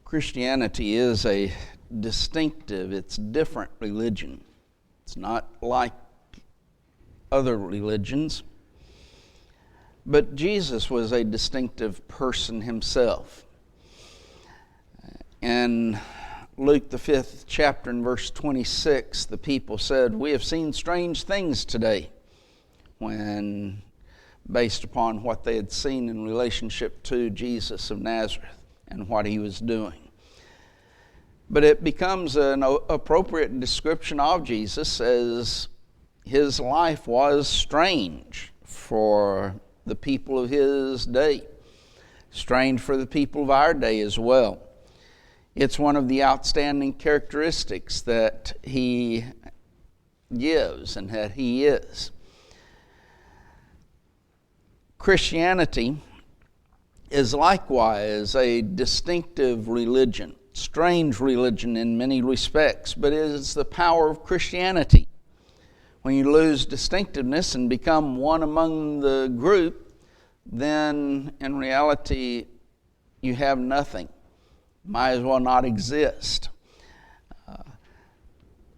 Christianity is a distinctive, it's different religion. It's not like other religions. But Jesus was a distinctive person himself. In Luke the 5th chapter in verse 26, the people said, "We have seen strange things today," when based upon what they had seen in relationship to Jesus of Nazareth and what he was doing. But it becomes an appropriate description of Jesus as his life was strange for the people of his day, strange for the people of our day as well. It's one of the outstanding characteristics that he gives and that he is. Christianity is likewise a distinctive religion, strange religion in many respects, but it is the power of Christianity. When you lose distinctiveness and become one among the group, then in reality you have nothing. Might as well not exist.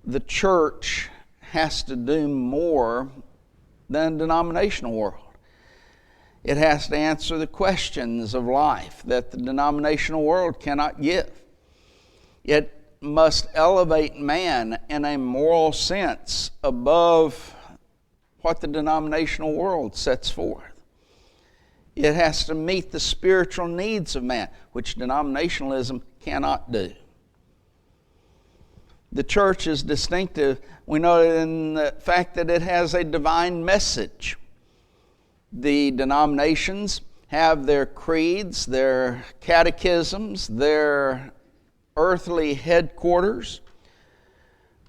The church has to do more than the denominational world. It has to answer the questions of life that the denominational world cannot give. It must elevate man in a moral sense above what the denominational world sets forth. It has to meet the spiritual needs of man, which denominationalism cannot do. The church is distinctive. We know it in the fact that it has a divine message. The denominations have their creeds, their catechisms, their earthly headquarters.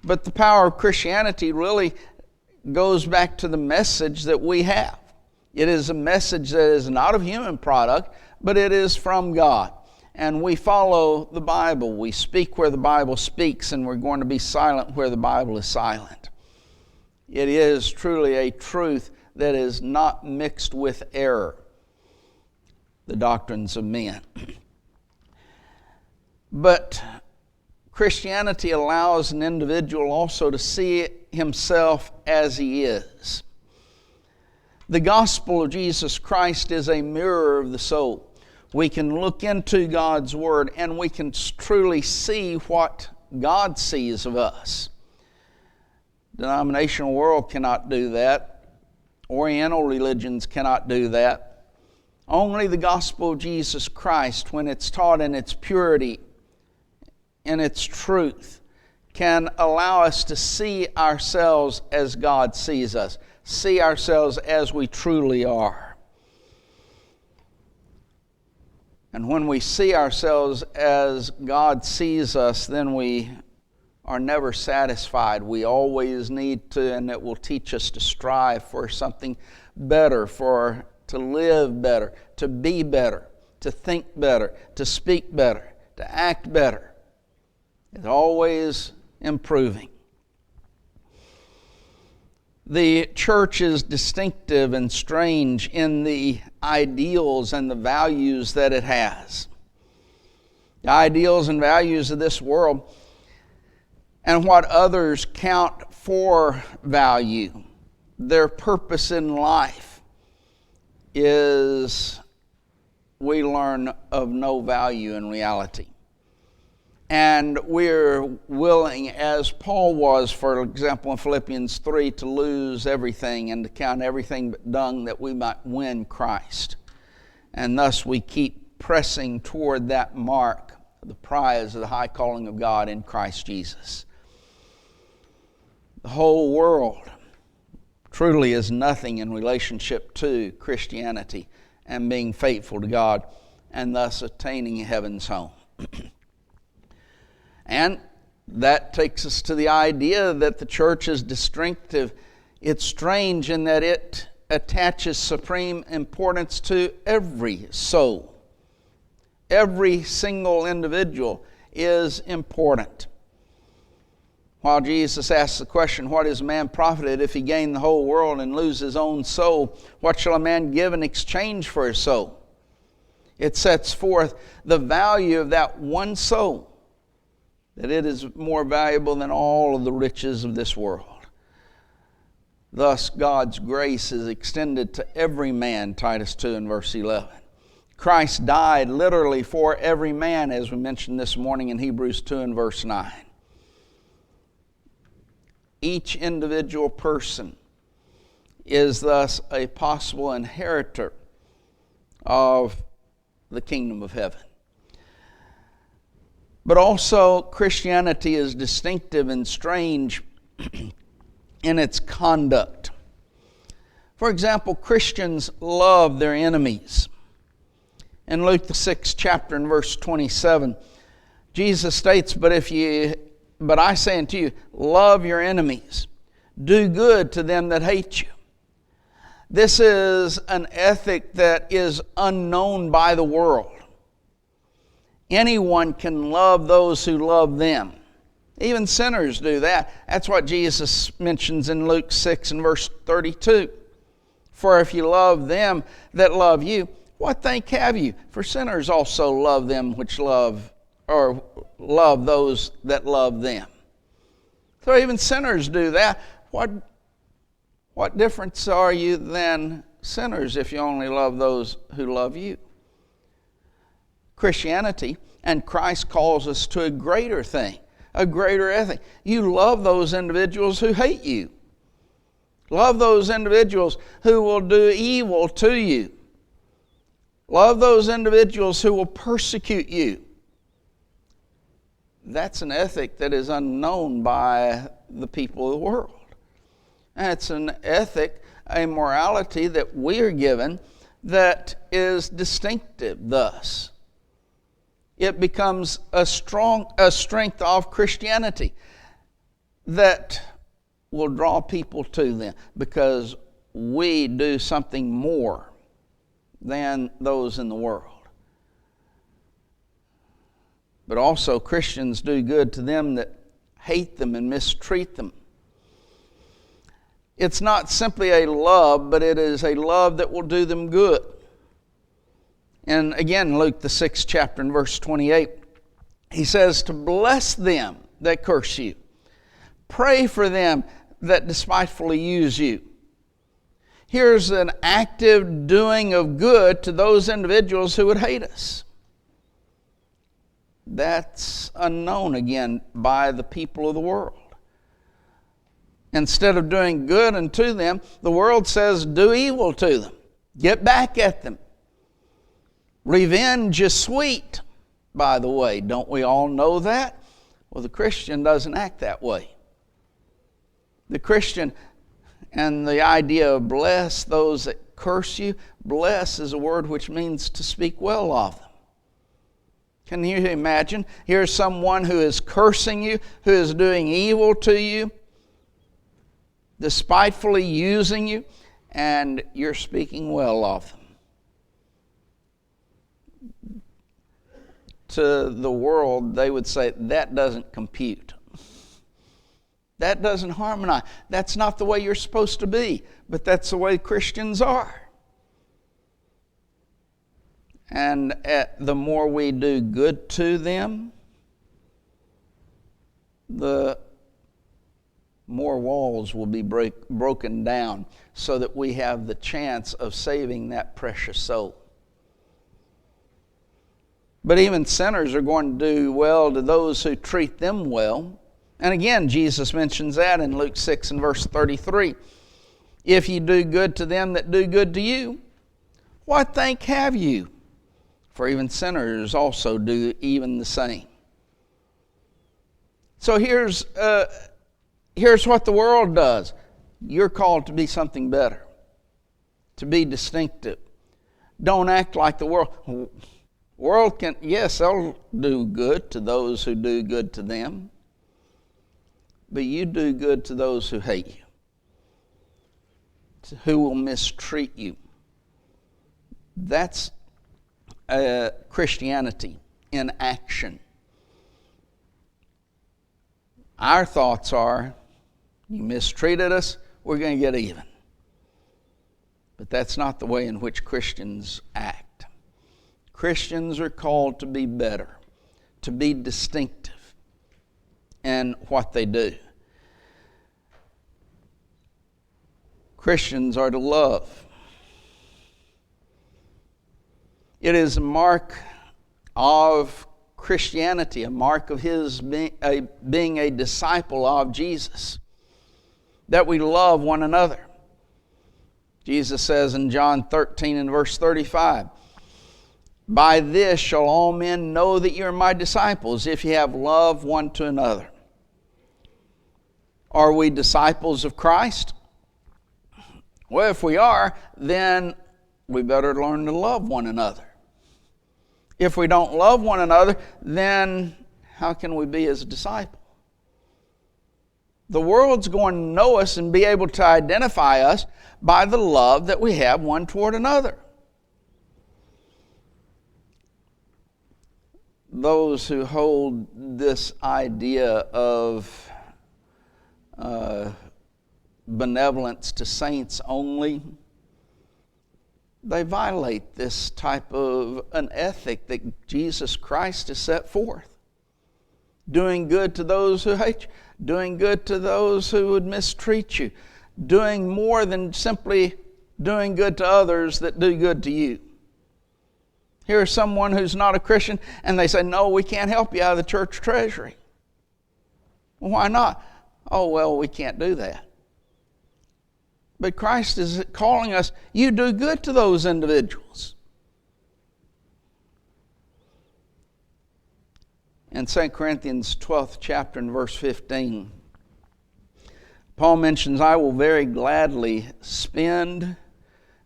But the power of Christianity really goes back to the message that we have. It is a message that is not of human product, but it is from God. And we follow the Bible. We speak where the Bible speaks, and we're going to be silent where the Bible is silent. It is truly a truth that is not mixed with error, the doctrines of men. But Christianity allows an individual also to see himself as he is. The gospel of Jesus Christ is a mirror of the soul. We can look into God's Word and we can truly see what God sees of us. The denominational world cannot do that. Oriental religions cannot do that. Only the gospel of Jesus Christ, when it's taught in its purity, in its truth, can allow us to see ourselves as God sees us, see ourselves as we truly are. And when we see ourselves as God sees us, then we are never satisfied. We always need to, and it will teach us to strive for something better, to live better, to be better, to think better, to speak better, to act better. It's always improving. The church is distinctive and strange in the ideals and the values that it has. The ideals and values of this world and what others count for value, their purpose in life, is, we learn, of no value in reality. And we're willing, as Paul was, for example, in Philippians 3, to lose everything and to count everything but dung that we might win Christ. And thus we keep pressing toward that mark, the prize of the high calling of God in Christ Jesus. The whole world truly is nothing in relationship to Christianity and being faithful to God and thus attaining heaven's home. And that takes us to the idea that the church is distinctive. It's strange in that it attaches supreme importance to every soul. Every single individual is important. While Jesus asks the question, "What is a man profited if he gain the whole world and lose his own soul? What shall a man give in exchange for his soul?" It sets forth the value of that one soul, that it is more valuable than all of the riches of this world. Thus, God's grace is extended to every man, Titus 2 and verse 11. Christ died literally for every man, as we mentioned this morning in Hebrews 2 and verse 9. Each individual person is thus a possible inheritor of the kingdom of heaven. But also, Christianity is distinctive and strange in its conduct. For example, Christians love their enemies. In Luke the 6th chapter and verse 27, Jesus states, But I say unto you, love your enemies, do good to them that hate you. This is an ethic that is unknown by the world. Anyone can love those who love them. Even sinners do that. That's what Jesus mentions in Luke 6 and verse 32. For if you love them that love you, what thank have you? For sinners also love them which love, or love those that love them. So even sinners do that. What difference are you than sinners if you only love those who love you? Christianity and Christ calls us to a greater thing, a greater ethic. You love those individuals who hate you. Love those individuals who will do evil to you. Love those individuals who will persecute you. That's an ethic that is unknown by the people of the world. And it's an ethic, a morality that we are given that is distinctive thus. It becomes a strength of Christianity that will draw people to them because we do something more than those in the world. But also Christians do good to them that hate them and mistreat them. It's not simply a love, but it is a love that will do them good. And again, Luke the 6th chapter and verse 28, he says to bless them that curse you. Pray for them that despitefully use you. Here's an active doing of good to those individuals who would hate us. That's unknown again by the people of the world. Instead of doing good unto them, the world says do evil to them. Get back at them. Revenge is sweet, by the way. Don't we all know that? Well, the Christian doesn't act that way. The Christian and the idea of bless those that curse you, bless is a word which means to speak well of them. Can you imagine? Here's someone who is cursing you, who is doing evil to you, despitefully using you, and you're speaking well of them. To the world, they would say, that doesn't compute. That doesn't harmonize. That's not the way you're supposed to be, but that's the way Christians are. And the more we do good to them, the more walls will be broken down so that we have the chance of saving that precious soul. But even sinners are going to do well to those who treat them well. And again, Jesus mentions that in Luke 6 and verse 33. If you do good to them that do good to you, what thank have you? For even sinners also do even the same. So here's what the world does. You're called to be something better, to be distinctive. Don't act like the world. World can, yes, they'll do good to those who do good to them. But you do good to those who hate you, who will mistreat you. That's Christianity in action. Our thoughts are, you mistreated us, we're going to get even. But that's not the way in which Christians act. Christians are called to be better, to be distinctive in what they do. Christians are to love. It is a mark of Christianity, a mark of his being a disciple of Jesus, that we love one another. Jesus says in John 13 and verse 35, "By this shall all men know that you are my disciples, if you have love one to another." Are we disciples of Christ? Well, if we are, then we better learn to love one another. If we don't love one another, then how can we be his disciple? The world's going to know us and be able to identify us by the love that we have one toward another. Those who hold this idea of benevolence to saints only, they violate this type of an ethic that Jesus Christ has set forth. Doing good to those who hate you, doing good to those who would mistreat you, doing more than simply doing good to others that do good to you. Here's someone who's not a Christian, and they say, "No, we can't help you out of the church treasury." Well, why not? "Oh, well, we can't do that." But Christ is calling us, you do good to those individuals. In 2 Corinthians 12th chapter and verse 15, Paul mentions, "I will very gladly spend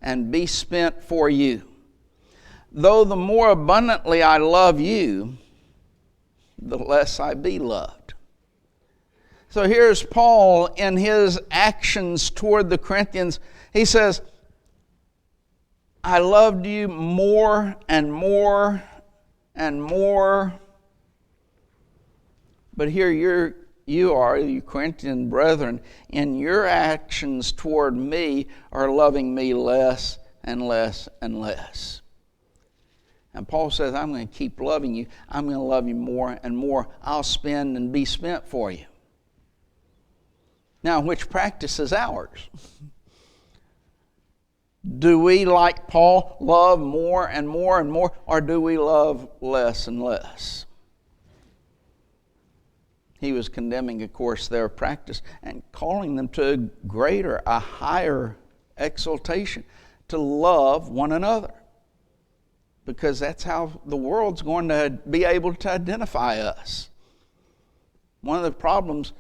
and be spent for you. Though the more abundantly I love you, the less I be loved." So here's Paul in his actions toward the Corinthians. He says, "I loved you more and more and more." But here you are, you Corinthian brethren, in your actions toward me are loving me less and less and less. And Paul says, I'm going to keep loving you. I'm going to love you more and more. I'll spend and be spent for you. Now, which practice is ours? Do we, like Paul, love more and more and more, or do we love less and less? He was condemning, of course, their practice and calling them to a greater, a higher exaltation, to love one another. Because that's how the world's going to be able to identify us. One of the problems,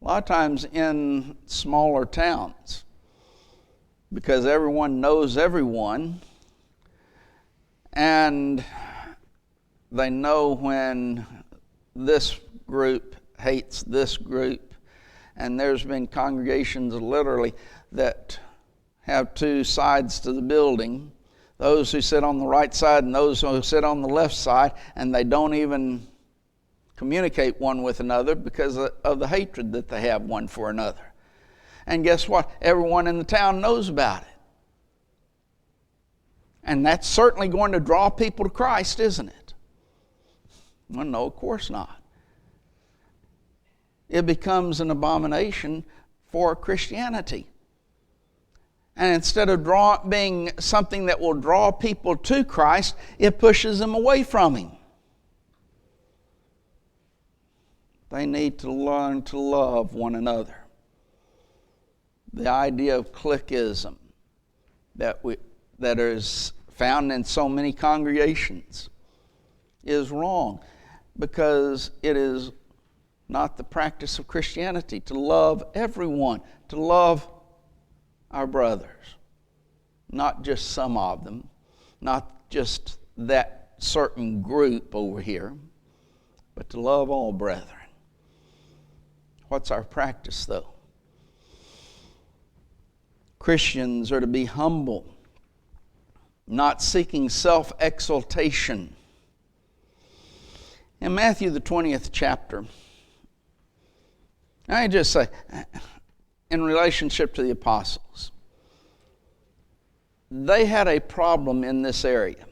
a lot of times in smaller towns, because everyone knows everyone, and they know when this group hates this group, and there's been congregations literally that have two sides to the building, those who sit on the right side and those who sit on the left side, and they don't even communicate one with another because of the hatred that they have one for another. And guess what? Everyone in the town knows about it. And that's certainly going to draw people to Christ, isn't it? Well, no, of course not. It becomes an abomination for Christianity. And instead of being something that will draw people to Christ, it pushes them away from Him. They need to learn to love one another. The idea of cliquism that is found in so many congregations is wrong, because it is not the practice of Christianity to love everyone, to love our brothers, not just some of them, not just that certain group over here, but to love all brethren. What's our practice, though? Christians are to be humble, not seeking self-exaltation. In Matthew, the 20th chapter, I just say, in relationship to the apostles, they had a problem in this area.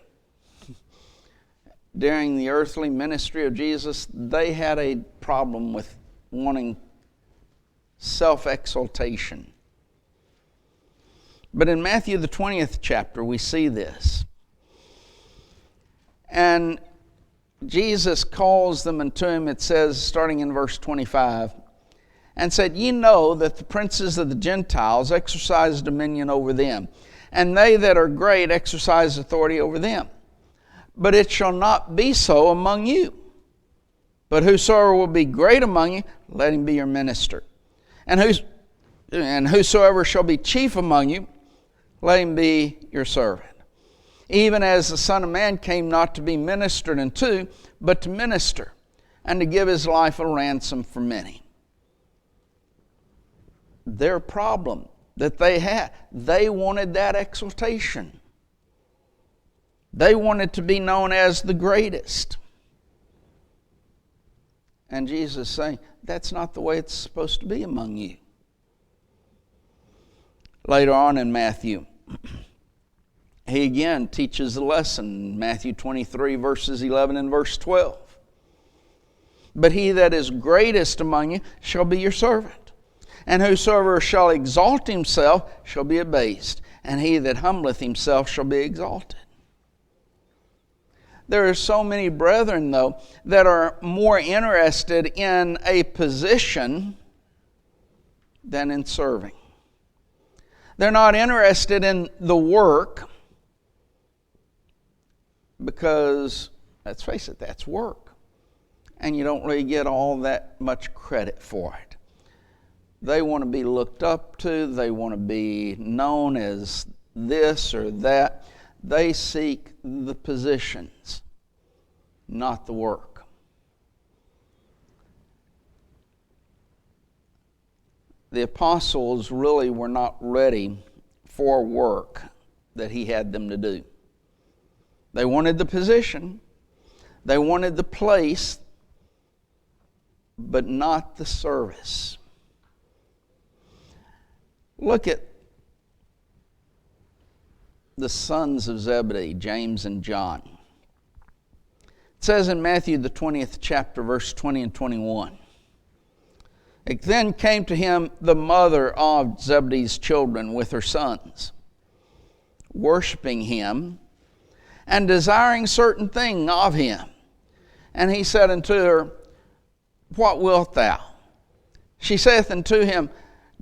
during the earthly ministry of Jesus, they had a problem with wanting self-exaltation. But in Matthew the 20th chapter, we see this. And Jesus calls them unto him, it says, starting in verse 25, and said, Ye know that the princes of the Gentiles exercise dominion over them, and they that are great exercise authority over them. But it shall not be so among you. But whosoever will be great among you, let him be your minister. And whosoever shall be chief among you, let him be your servant. Even as the Son of Man came not to be ministered unto, but to minister, and to give his life a ransom for many. Their problem that they had, they wanted that exaltation. They wanted to be known as the greatest. And Jesus is saying, that's not the way it's supposed to be among you. Later on in Matthew, he again teaches a lesson. Matthew 23, verses 11 and verse 12. But he that is greatest among you shall be your servant. And whosoever shall exalt himself shall be abased. And he that humbleth himself shall be exalted. There are so many brethren, though, that are more interested in a position than in serving. They're not interested in the work because, let's face it, that's work. And you don't really get all that much credit for it. They want to be looked up to. They want to be known as this or that. They seek the positions, not the work. The apostles really were not ready for work that he had them to do. They wanted the position, they wanted the place, but not the service. Look at the sons of Zebedee, James and John. It says in Matthew the 20th chapter, verse 20 and 21. It then came to him the mother of Zebedee's children with her sons, worshiping him and desiring certain thing of him. And he said unto her, What wilt thou? She saith unto him,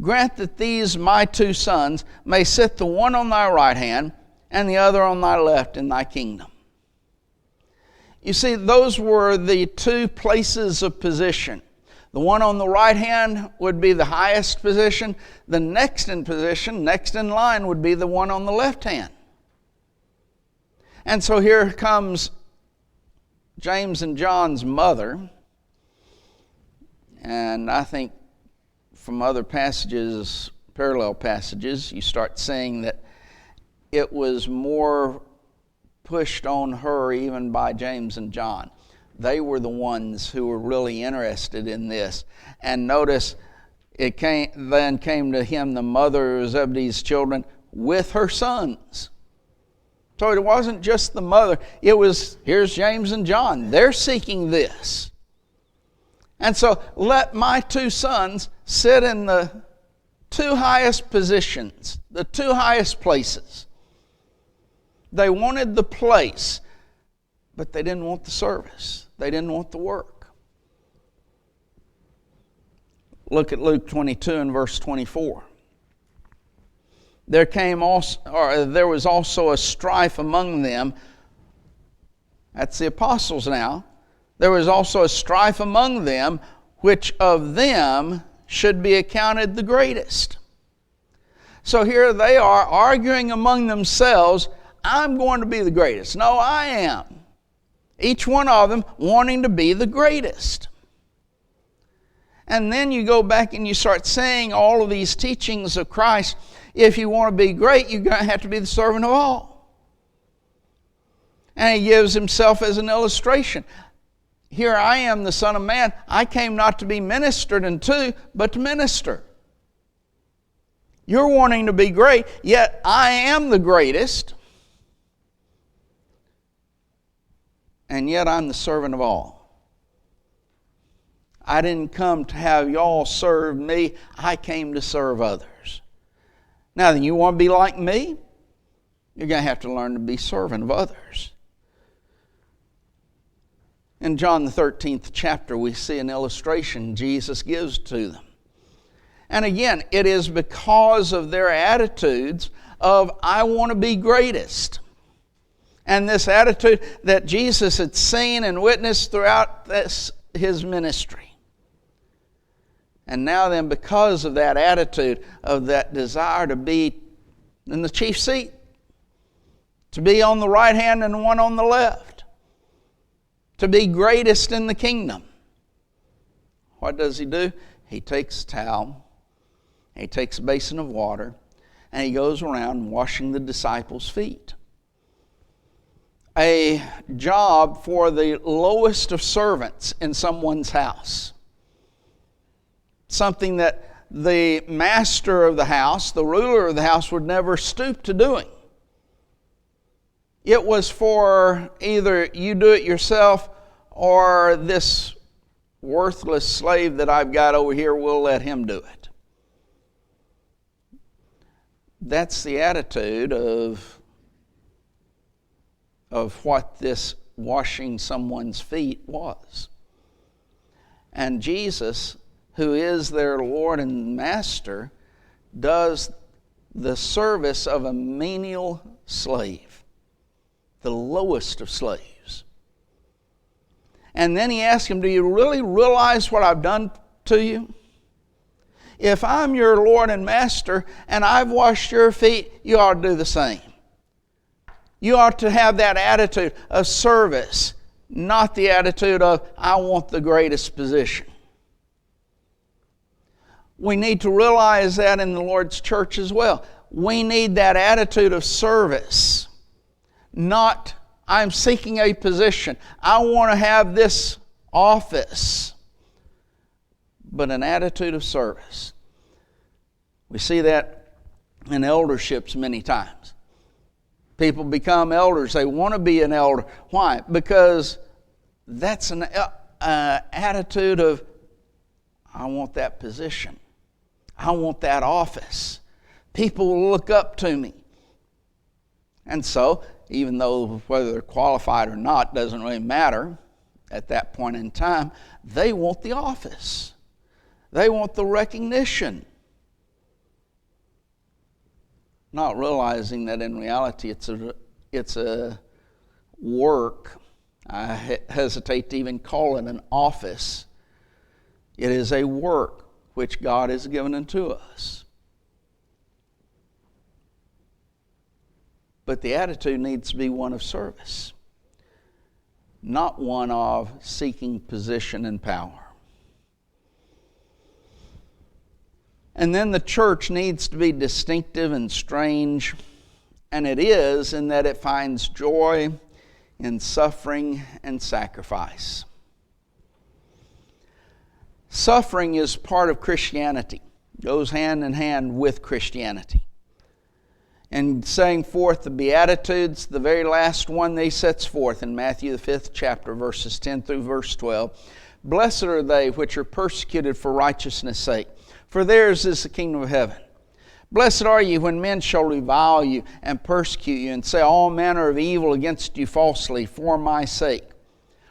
Grant that these my two sons may sit the one on thy right hand and the other on thy left in thy kingdom. You see, those were the two places of position. The one on the right hand would be the highest position. The next in position, next in line, would be the one on the left hand. And so here comes James and John's mother. And I think from other passages, parallel passages, you start seeing that it was more pushed on her even by James and John. They were the ones who were really interested in this. And notice, then came to him the mother of Zebedee's children with her sons. So it wasn't just the mother. It was, here's James and John. They're seeking this. And so let my two sons sit in the two highest positions, the two highest places. They wanted the place, but they didn't want the service. They didn't want the work. Look at Luke 22 and verse 24. There was also a strife among them. That's the apostles now. There was also a strife among them, which of them should be accounted the greatest. So here they are arguing among themselves, I'm going to be the greatest. No, I am. Each one of them wanting to be the greatest. And then you go back and you start saying all of these teachings of Christ. If you want to be great, you're going to have to be the servant of all. And he gives himself as an illustration. Here I am, the Son of Man. I came not to be ministered unto, but to minister. You're wanting to be great, yet I am the greatest. and yet I'm the servant of all. I didn't come to have y'all serve me. I came to serve others. Now then, you want to be like me? You're going to have to learn to be servant of others. In John the 13th chapter, we see an illustration Jesus gives to them. And again, it is because of their attitudes of, I want to be greatest. And this attitude that Jesus had seen and witnessed throughout his ministry. And now then, because of that attitude, of that desire to be in the chief seat, to be on the right hand and one on the left, to be greatest in the kingdom, what does he do? He takes a towel, he takes a basin of water, and he goes around washing the disciples' feet. A job for the lowest of servants in someone's house. Something that the master of the house, the ruler of the house, would never stoop to doing. It was for either you do it yourself or this worthless slave that I've got over here, we'll let him do it. That's the attitude of what this washing someone's feet was. And Jesus, who is their Lord and Master, does the service of a menial slave, the lowest of slaves. And then he asks him, do you really realize what I've done to you? If I'm your Lord and Master and I've washed your feet, you ought to do the same. You ought to have that attitude of service, not the attitude of, I want the greatest position. We need to realize that in the Lord's church as well. We need that attitude of service. Not, I'm seeking a position. I want to have this office. But an attitude of service. We see that in elderships many times. People become elders. They want to be an elder. Why? Because that's an attitude of, I want that position. I want that office. People will look up to me. And so, even though whether they're qualified or not doesn't really matter at that point in time, they want the office. They want the recognition. Not realizing that in reality it's a work. I hesitate to even call it an office. It is a work which God has given unto us. But the attitude needs to be one of service, not one of seeking position and power. And then the church needs to be distinctive and strange, and it is in that it finds joy in suffering and sacrifice. Suffering is part of Christianity, goes hand in hand with Christianity. And setting forth the Beatitudes, the very last one they sets forth in Matthew the 5th chapter, verses 10 through verse 12. Blessed are they which are persecuted for righteousness' sake, for theirs is the kingdom of heaven. Blessed are you when men shall revile you and persecute you and say all manner of evil against you falsely for my sake.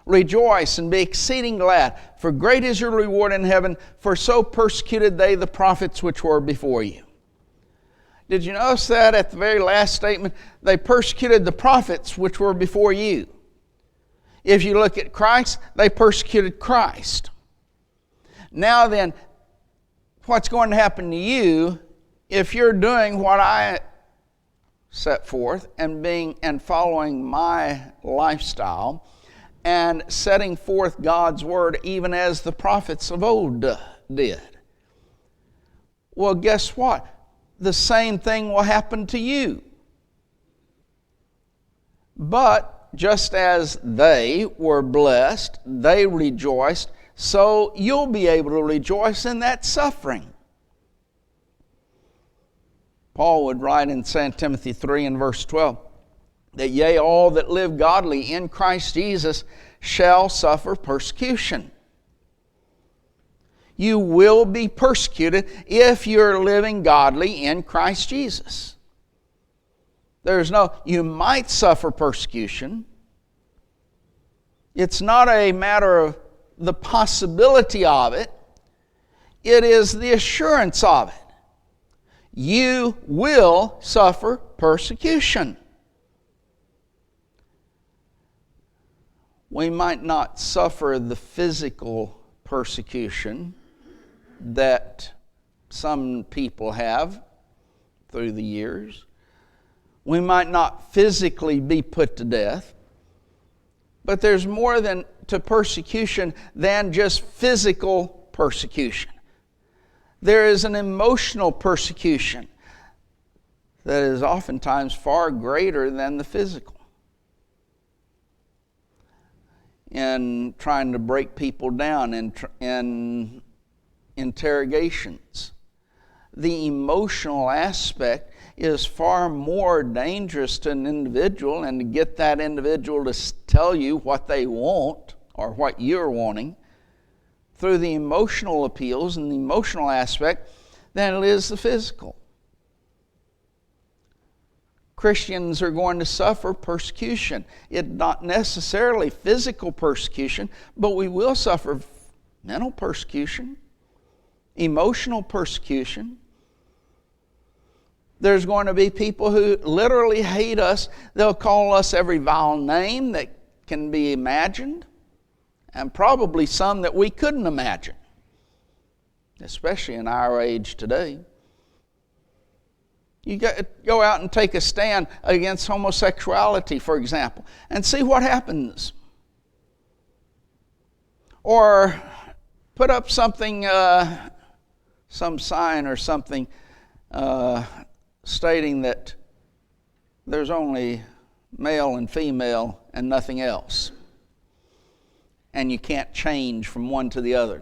Rejoice and be exceeding glad, for great is your reward in heaven, for so persecuted they the prophets which were before you. Did you notice that at the very last statement? They persecuted the prophets which were before you. If you look at Christ, they persecuted Christ. Now then, what's going to happen to you if you're doing what I set forth and following my lifestyle and setting forth God's word even as the prophets of old did? Well, guess what? The same thing will happen to you. But just as they were blessed, they rejoiced, so you'll be able to rejoice in that suffering. Paul would write in 2 Timothy 3 and verse 12, that yea, all that live godly in Christ Jesus shall suffer persecution. You will be persecuted if you're living godly in Christ Jesus. You might suffer persecution. It's not a matter of the possibility of it. It is the assurance of it. You will suffer persecution. We might not suffer the physical persecution that some people have through the years. We might not physically be put to death, but there's more to persecution than just physical persecution. There is an emotional persecution that is oftentimes far greater than the physical. In trying to break people down in interrogations, the emotional aspect is far more dangerous to an individual, and to get that individual to tell you what they want or what you're wanting through the emotional appeals and the emotional aspect than it is the physical. Christians are going to suffer persecution. It's not necessarily physical persecution, but we will suffer mental persecution, emotional persecution. There's going to be people who literally hate us. They'll call us every vile name that can be imagined, and probably some that we couldn't imagine, especially in our age today. You go out and take a stand against homosexuality, for example, and see what happens. Or put up something, some sign or something stating that there's only male and female and nothing else, and you can't change from one to the other.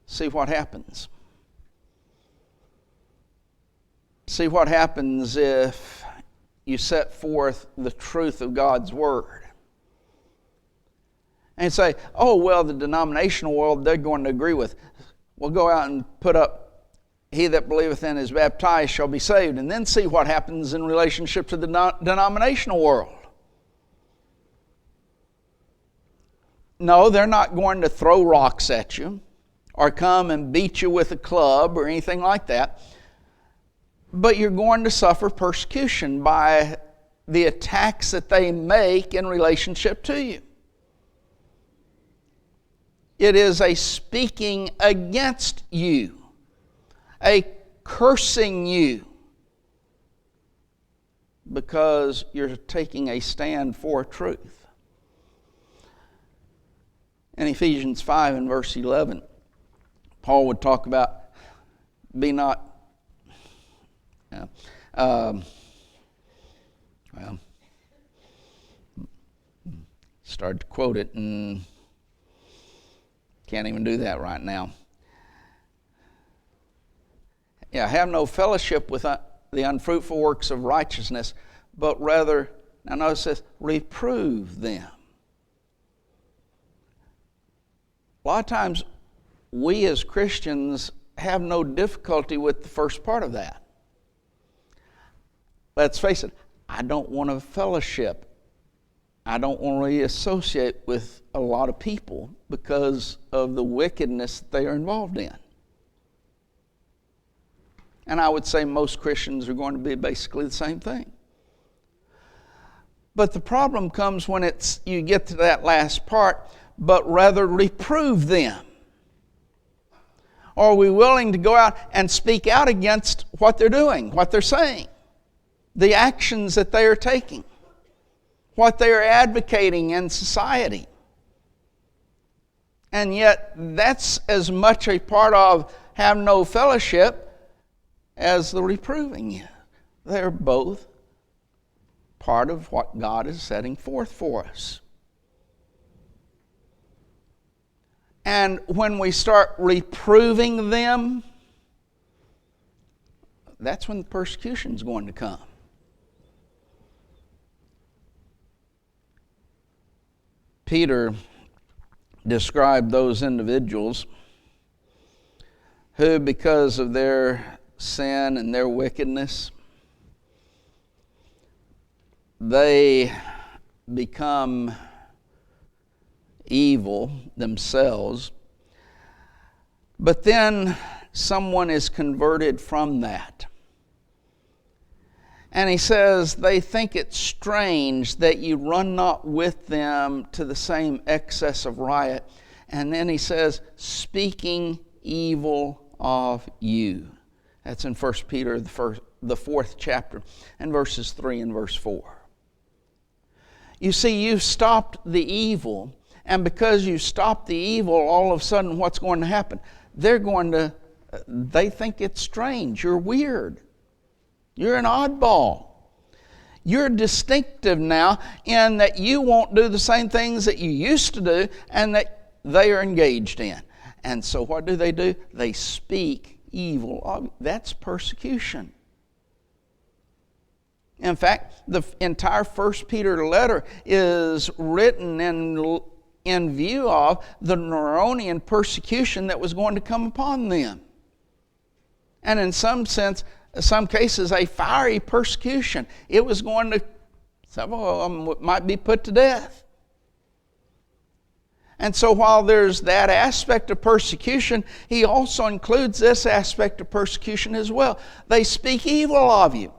See what happens. See what happens if you set forth the truth of God's Word. And say, oh, well, the denominational world, they're going to agree with. We'll go out and put up, he that believeth and is baptized shall be saved. And then see what happens in relationship to the denominational world. No, they're not going to throw rocks at you or come and beat you with a club or anything like that. But you're going to suffer persecution by the attacks that they make in relationship to you. It is a speaking against you, a cursing you, because you're taking a stand for truth. In Ephesians 5 and verse 11, Paul would talk about, be not started to quote it and can't even do that right now. Have no fellowship with the unfruitful works of righteousness, but rather, now notice this, reprove them. A lot of times we as Christians have no difficulty with the first part of that. Let's face it, I don't want to fellowship. I don't want to really associate with a lot of people because of the wickedness that they are involved in. And I would say most Christians are going to be basically the same thing. But the problem comes when you get to that last part, but rather reprove them. Are we willing to go out and speak out against what they're doing, what they're saying, the actions that they are taking, what they are advocating in society? And yet that's as much a part of have no fellowship as the reproving you. They're both part of what God is setting forth for us. And when we start reproving them, that's when the persecution is going to come. Peter described those individuals who, because of their sin and their wickedness, they become evil themselves, but then someone is converted from that. And he says they think it strange that you run not with them to the same excess of riot. And then he says, speaking evil of you. That's in 1 Peter, the 4th chapter, and verses 3 and verse 4. You see, you've stopped the evil, and because you stopped the evil, all of a sudden what's going to happen? They think it's strange. You're weird. You're an oddball. You're distinctive now in that you won't do the same things that you used to do and that they are engaged in. And so what do? They speak evil. That's persecution. In fact, the entire 1 Peter letter is written in view of the Neronian persecution that was going to come upon them. And in some cases, a fiery persecution. It was going to, several of them might be put to death. And so while there's that aspect of persecution, he also includes this aspect of persecution as well. They speak evil of you.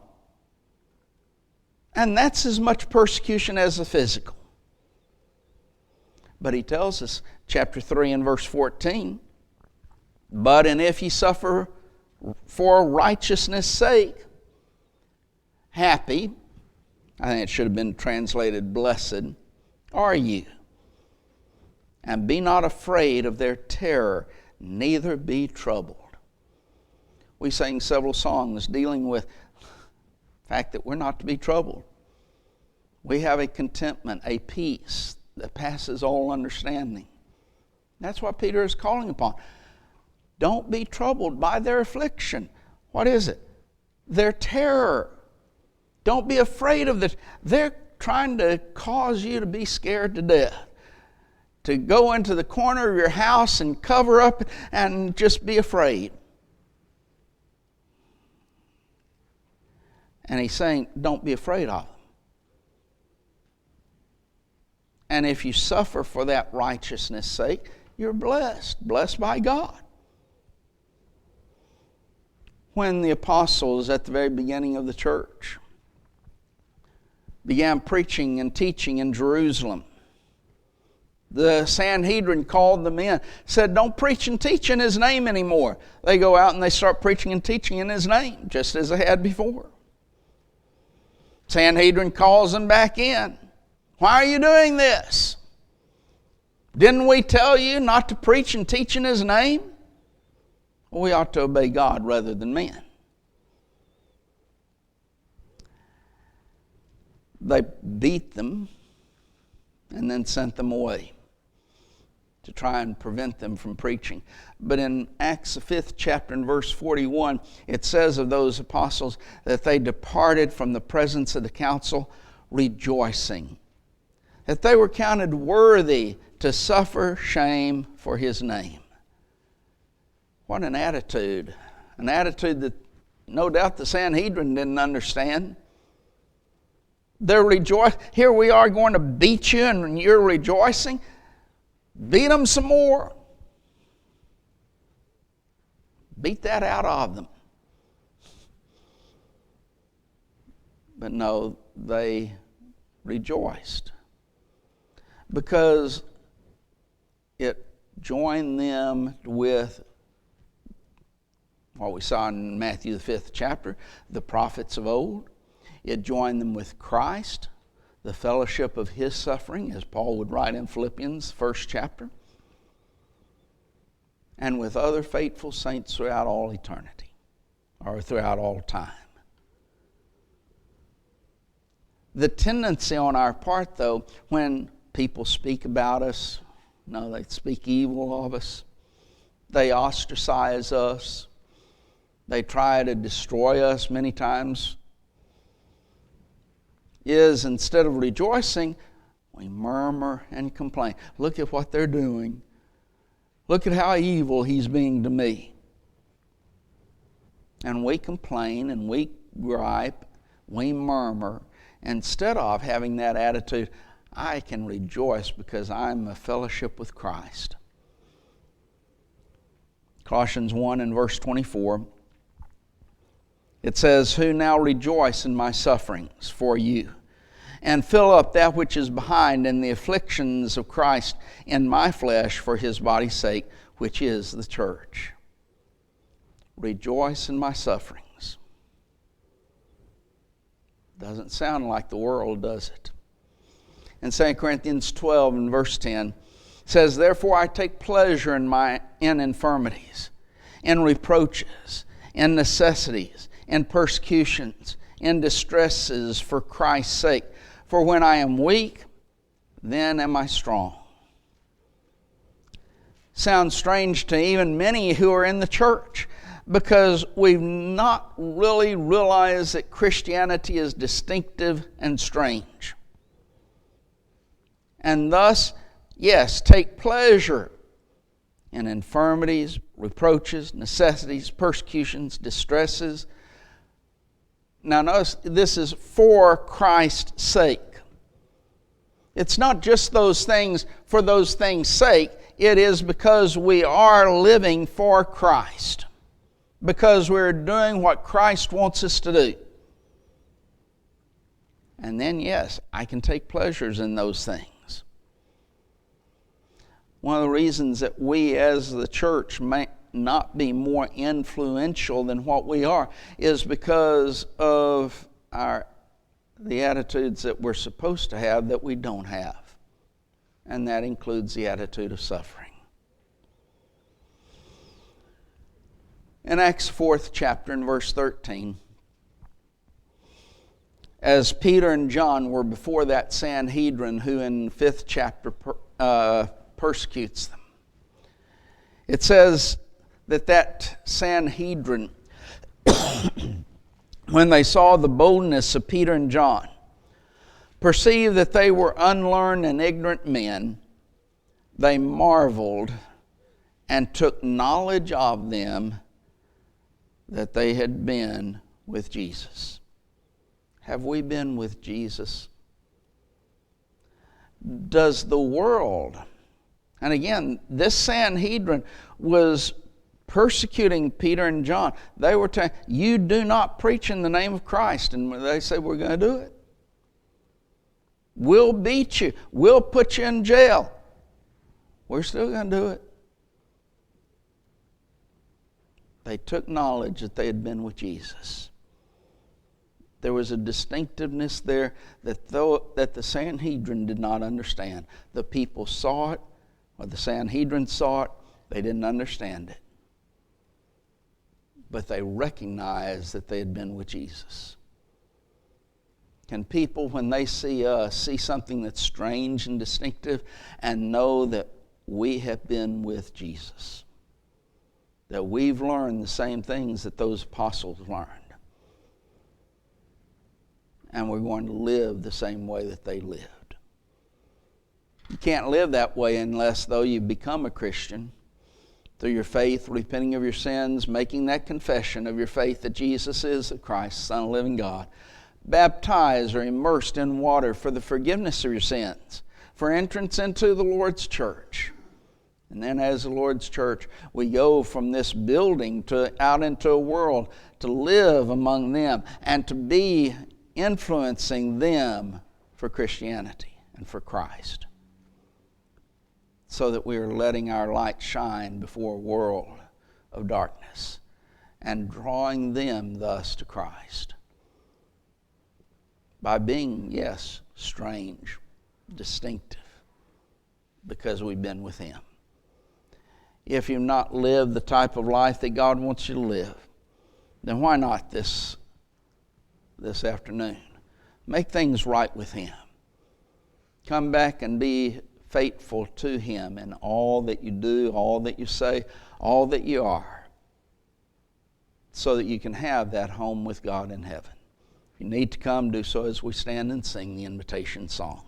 And that's as much persecution as the physical. But he tells us, chapter 3 and verse 14, but and if ye suffer for righteousness' sake, happy, I think it should have been translated blessed, are you. And be not afraid of their terror, neither be troubled. We sang several songs dealing with the fact that we're not to be troubled. We have a contentment, a peace that passes all understanding. That's what Peter is calling upon. Don't be troubled by their affliction. What is it? Their terror. Don't be afraid of this. They're trying to cause you to be scared to death. To go into the corner of your house and cover up and just be afraid. And he's saying, don't be afraid of them. And if you suffer for that righteousness' sake, you're blessed by God. When the apostles at the very beginning of the church began preaching and teaching in Jerusalem, the Sanhedrin called them in, said, don't preach and teach in His name anymore. They go out and they start preaching and teaching in His name, just as they had before. Sanhedrin calls them back in. Why are you doing this? Didn't we tell you not to preach and teach in His name? Well, we ought to obey God rather than men. They beat them and then sent them away to try and prevent them from preaching. But in Acts the 5th chapter and verse 41, it says of those apostles that they departed from the presence of the council rejoicing, that they were counted worthy to suffer shame for His name. What an attitude. An attitude that no doubt the Sanhedrin didn't understand. They're rejoicing. Here we are going to beat you and you're rejoicing. Beat them some more. Beat that out of them. But no, they rejoiced. Because it joined them with what we saw in Matthew the 5th chapter, the prophets of old. It joined them with Christ, the fellowship of His suffering, as Paul would write in Philippians 1st chapter, and with other faithful saints throughout all eternity, or throughout all time. The tendency on our part, though, when people speak about us, they speak evil of us, they ostracize us, they try to destroy us many times, is instead of rejoicing, We murmur and complain. Look at what they're doing. Look at how evil he's being to me. And we complain and we gripe, we murmur, instead of having that attitude, I can rejoice because I'm a fellowship with Christ. Colossians 1 and verse 24, it says, who now rejoice in my sufferings for you, and fill up that which is behind in the afflictions of Christ in my flesh for his body's sake, which is the church. Rejoice in my sufferings. Doesn't sound like the world, does it? In 2 Corinthians 12 and verse 10, it says, therefore I take pleasure in infirmities, in reproaches, in necessities, in persecutions, in distresses for Christ's sake. For when I am weak, then am I strong. Sounds strange to even many who are in the church, because we've not really realized that Christianity is distinctive and strange. And thus, yes, take pleasure in infirmities, reproaches, necessities, persecutions, distresses. Now notice, this is for Christ's sake. It's not just those things for those things' sake. It is because we are living for Christ. Because we're doing what Christ wants us to do. And then, yes, I can take pleasures in those things. One of the reasons that we as the church may not be more influential than what we are is because of the attitudes that we're supposed to have that we don't have. And that includes the attitude of suffering. In Acts 4th chapter in verse 13, as Peter and John were before that Sanhedrin who in 5th chapter persecutes them, it says that Sanhedrin, when they saw the boldness of Peter and John, perceived that they were unlearned and ignorant men, they marveled and took knowledge of them that they had been with Jesus. Have we been with Jesus? Does the world, and again, this Sanhedrin was persecuting Peter and John. They were saying, you do not preach in the name of Christ. And they said, we're going to do it. We'll beat you. We'll put you in jail. We're still going to do it. They took knowledge that they had been with Jesus. There was a distinctiveness there that the Sanhedrin did not understand. The people saw it, or the Sanhedrin saw it, they didn't understand it. But they recognized that they had been with Jesus. Can people, when they see us, see something that's strange and distinctive and know that we have been with Jesus? That we've learned the same things that those apostles learned. And we're going to live the same way that they lived. You can't live that way unless, though, you become a Christian through your faith, repenting of your sins, making that confession of your faith that Jesus is the Christ, Son of the living God, baptized or immersed in water for the forgiveness of your sins, for entrance into the Lord's church. And then as the Lord's church, we go from this building out into a world to live among them and to be influencing them for Christianity and for Christ. So that we are letting our light shine before a world of darkness and drawing them thus to Christ. By being, yes, strange, distinctive, because we've been with Him. If you've not lived the type of life that God wants you to live, then why not this afternoon? Make things right with Him. Come back and be faithful to Him in all that you do, all that you say, all that you are, so that you can have that home with God in heaven. If you need to come, do so as we stand and sing the invitation song.